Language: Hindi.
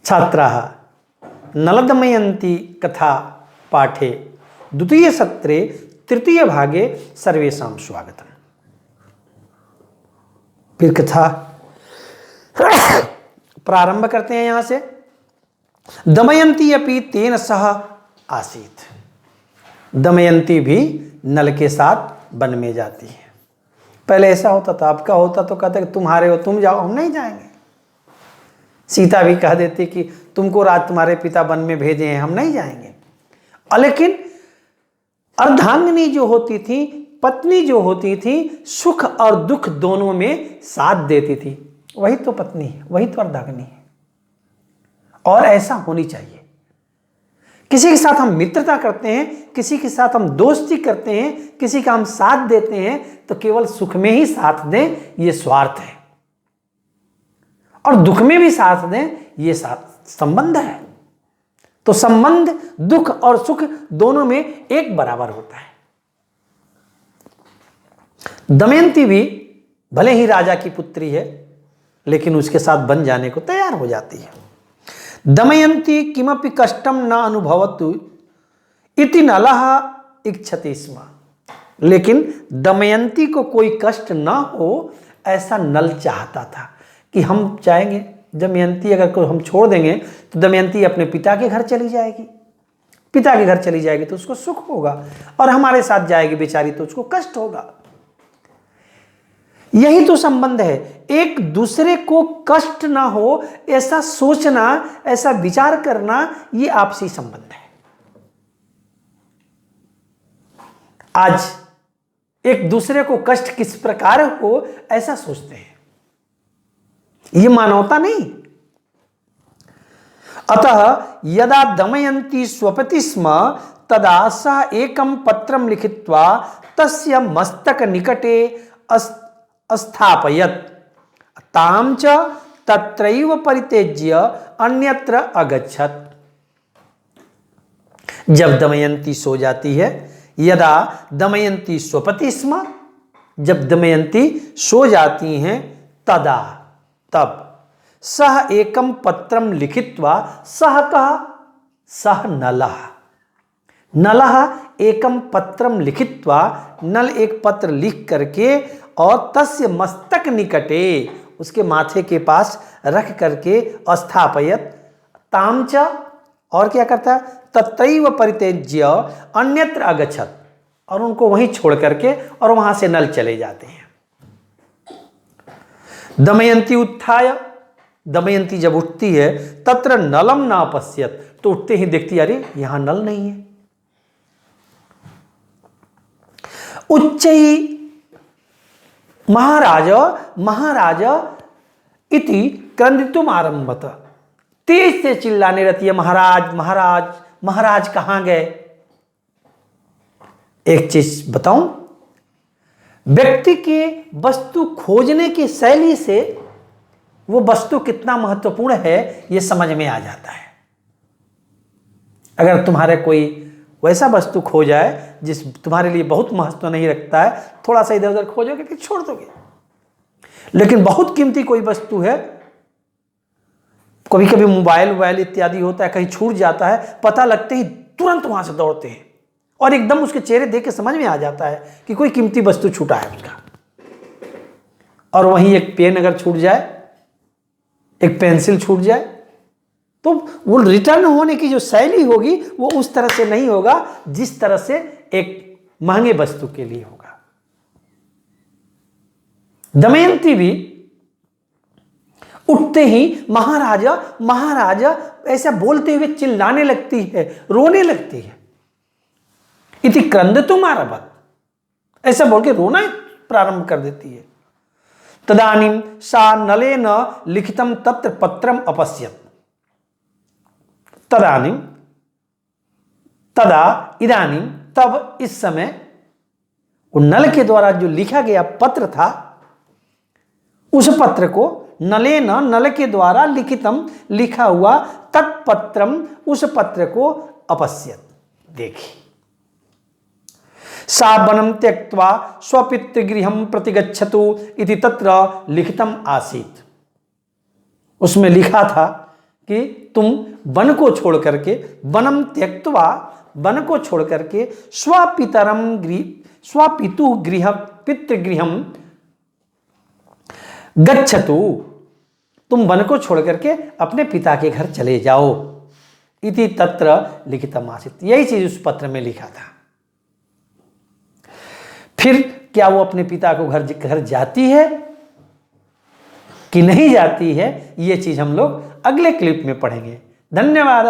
छात्राः नलदमयन्ती कथा पाठे द्वितीय सत्रे तृतीय भागे सर्वेषां स्वागतम्। फिर कथा प्रारंभ करते हैं यहां से। दमयंती अपि तेन सह आसीत। दमयंती भी नल के साथ वन में जाती है। पहले ऐसा होता था, आपका होता तो कहते तुम्हारे हो, तुम जाओ, हम नहीं जाएंगे। सीता भी कह देती कि तुमको रात तुम्हारे पिता वन में भेजे हैं, हम नहीं जाएंगे। लेकिन अर्धांगिनी जो होती थी, पत्नी जो होती थी, सुख और दुख दोनों में साथ देती थी, वही तो पत्नी है, वही तो अर्धांगिनी है। और ऐसा होनी चाहिए। किसी के साथ हम मित्रता करते हैं, किसी के साथ हम दोस्ती करते हैं, किसी का हम साथ देते हैं, तो केवल सुख में ही साथ दें, ये स्वार्थ है। और दुख में भी साथ दें, ये साथ संबंध है। तो संबंध दुख और सुख दोनों में एक बराबर होता है। दमयंती भी भले ही राजा की पुत्री है, लेकिन उसके साथ बन जाने को तैयार हो जाती है। दमयंती किमपि कष्टम न अनुभवतु इति नलः इच्छति स्म। लेकिन दमयंती को कोई कष्ट ना हो, ऐसा नल चाहता था कि हम चाहेंगे दमयंती अगर को हम छोड़ देंगे तो दमयंती अपने पिता के घर चली जाएगी। पिता के घर चली जाएगी तो उसको सुख होगा, और हमारे साथ जाएगी बेचारी तो उसको कष्ट होगा। यही तो संबंध है। एक दूसरे को कष्ट ना हो ऐसा सोचना, ऐसा विचार करना, ये आपसी संबंध है। आज एक दूसरे को कष्ट किस प्रकार हो ऐसा सोचते हैं, ये मानवता नहीं। अतः यदा दमयंती स्वपति स्म तदा सः एकं पत्रं लिखित्वा तस्य मस्तक निकटे स्थापयत्। तां च तत्रैव परित्यज्य अन्यत्र अगच्छत्। जब दमयंती सो जाती है, यदा दमयंती स्वपति स्म, जब दमयंती सो जाती हैं, तदा तब सह एकम पत्रम लिखित्वा, सह कहा सह नलः, नलः एकम पत्रम लिखित्वा, नल एक पत्र लिख करके और तस्य मस्तक निकटे, उसके माथे के पास रख करके स्थापयत, तामच, और क्या करता, तत्रैव परित्यज्य अन्यत्र अगच्छत, और उनको वहीं छोड़ करके और वहां से नल चले जाते हैं। दमयंती उत्थाय, दमयंती जब उठती है, तत्र नलम न पश्यत, तो उठते ही देखती अरे यहां नल नहीं है। उच्चैः महाराज महाराज इति क्रंदितुम आरंभत, तेज से चिल्लाने रहती है, महाराज महाराज महाराज कहां गए। एक चीज बताऊं, व्यक्ति के वस्तु खोजने की शैली से वो वस्तु कितना महत्वपूर्ण है ये समझ में आ जाता है। अगर तुम्हारे कोई वैसा वस्तु खो जाए जिस तुम्हारे लिए बहुत महत्व नहीं रखता है, थोड़ा सा इधर उधर खोजोगे कि छोड़ दोगे। लेकिन बहुत कीमती कोई वस्तु है, कभी कभी मोबाइल इत्यादि होता है, कहीं छूट जाता है, पता लगते ही तुरंत वहां से दौड़ते हैं और एकदम उसके चेहरे देख के समझ में आ जाता है कि कोई कीमती वस्तु छूटा है उसका। और वहीं एक पेन अगर छूट जाए, एक पेंसिल छूट जाए, तो वो रिटर्न होने की जो शैली होगी वो उस तरह से नहीं होगा जिस तरह से एक महंगे वस्तु के लिए होगा। दमयंती भी उठते ही महाराजा महाराजा ऐसा बोलते हुए चिल्लाने लगती है, रोने लगती है। इति क्रंदितुम आरभत, ऐसा बोल के रोना प्रारंभ कर देती है। तदानीं सा नलेन लिखितम तत्र पत्रम अपश्यत। तदानीं तदा इदानीं तब इस समय वो नल के द्वारा जो लिखा गया पत्र था, उस पत्र को नलेन, नल के द्वारा लिखितम लिखा हुआ तत्पत्रम, उस पत्र को अपश्यत, देखी। सा वनं त्यक्त्वा स्वपितृगृहं प्रतिगच्छतु इति तत्र लिखितम आसीत्। उसमें लिखा था कि तुम वन को छोड़ करके, वनम त्यक्त्वा, वन को छोड़ करके, स्वपितु गृह पितृगृहम गच्छतु, तुम वन को छोड़ करके अपने पिता के घर चले जाओ। इति तत्र लिखितम आसीत्, यही चीज उस पत्र में लिखा था। फिर क्या वो अपने पिता को घर जाती है कि नहीं जाती है, ये चीज हम लोग अगले क्लिप में पढ़ेंगे। धन्यवाद।